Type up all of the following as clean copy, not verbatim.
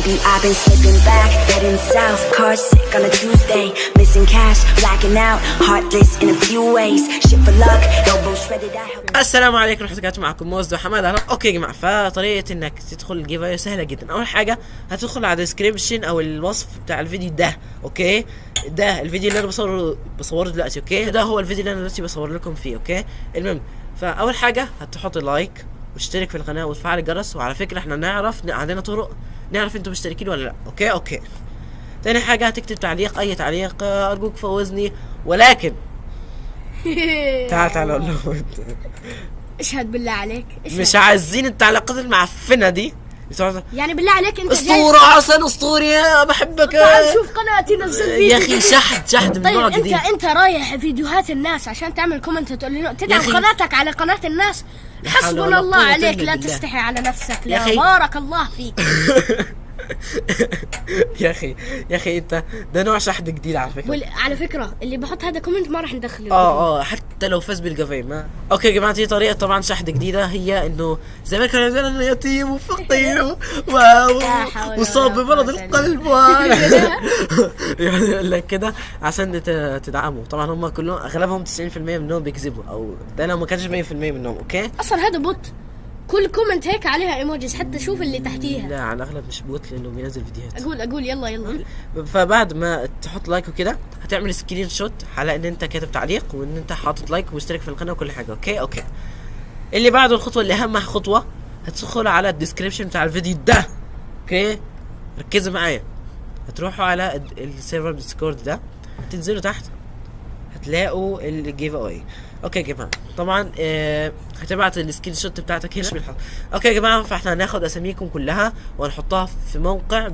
Baby, I've been slipping back, heading south, car sick on a Tuesday, missing cash, blacking out, heartless in a few ways, shit for luck, elbow shredded, I help. السلام عليكم ورحمة الله وبركاته. معكم موز وحماد. اوكي يا جماعه، فطريقه انك تدخل الجيف اواي سهله جدا. اول حاجه هتدخل على الديسكريبشن او الوصف بتاع الفيديو ده. اوكي، ده الفيديو اللي انا بصوره دلوقتي. اوكي، ده هو الفيديو اللي انا دلوقتي بصور لكم فيه. اوكي، المهم فاول حاجه هتحط لايك واشترك في القناه وتفعل الجرس. وعلى فكره احنا عندنا طرق نعرف انتم مشتركين ولا لا. اوكي. تاني حاجه هتكتب تعليق، اي تعليق، ارجوك فوزني. ولكن تعال اقول لهم اشهد بالله عليك، مش عايزين التعليقات المعفنه دي. يعني بالله عليك انت اسطوره حسن، اسطوري، بحبك. تعال شوف قناتي، نزل فيديو يا اخي شحد من نوع جديد. انت رايح فيديوهات الناس عشان تعمل كومنت تقول لي تدعم قناتك على قناة الناس. حسبنا الله عليك، لا تستحي على نفسك. لا بارك الله فيك. يا اخي انت ده نوع شحد جديد على فكره. على فكره اللي بحط هذا كومنت ما راح ندخله. حتى لو فاز بالجافي ما. اوكي يا جماعه، دي طريقه طبعا شحد جديده، هي انه زمان كانوا يقولون انا يتيم وفقير وصاب بمرض القلب يعني لك كده عشان تدعموا. طبعا هم كلهم اغلبهم 90% منهم بيكذبوا، او ده لو ما كانش 100% منهم. اوكي، اصلا هذا بوت، كل كومنت هيك عليها ايموجيز، حتى شوف اللي تحتيها. لا، على الاغلب مش بوت لانه بينزل فيديوهات. اقول يلا. فبعد ما تحط لايك وكده هتعمل سكرين شوت على ان انت كاتب تعليق وان انت حاطط لايك ومشترك في القناه وكل حاجه. اوكي. اللي بعده الخطوه اللي اهم خطوه، هتدخل على الديسكريبشن بتاع الفيديو ده. اوكي، ركزوا معايا. هتروحوا على السيرفر ديسكورد ده، تنزلوا تحت هتلاقوا الجيف اواي. اوكي يا جماعه، طبعا هتبعت السكرين شوت بتاعتك هنا بالحظ. اوكي يا جماعه، فاحنا هناخد اساميكم كلها وهنحطها في موقع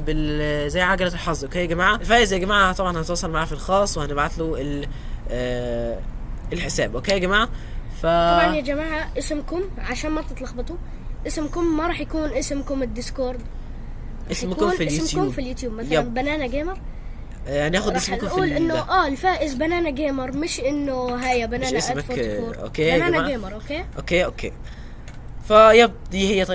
زي عجله الحظ. اوكي يا جماعه، الفايز يا جماعه طبعا هنتواصل معاه في الخاص وهنبعت له الحساب. اوكي يا جماعه، طبعا يا جماعه اسمكم عشان ما تتلخبطوا، اسمكم ما راح يكون اسمكم الديسكورد، اسمكم في اليوتيوب مثلا بنانا جيمر. ناخد اسمكم في نقول انه الفائز بنانا جيمر، مش انه هيا بنانا اسمك. اوكي بنانا جيمر. اوكي فيب دي هي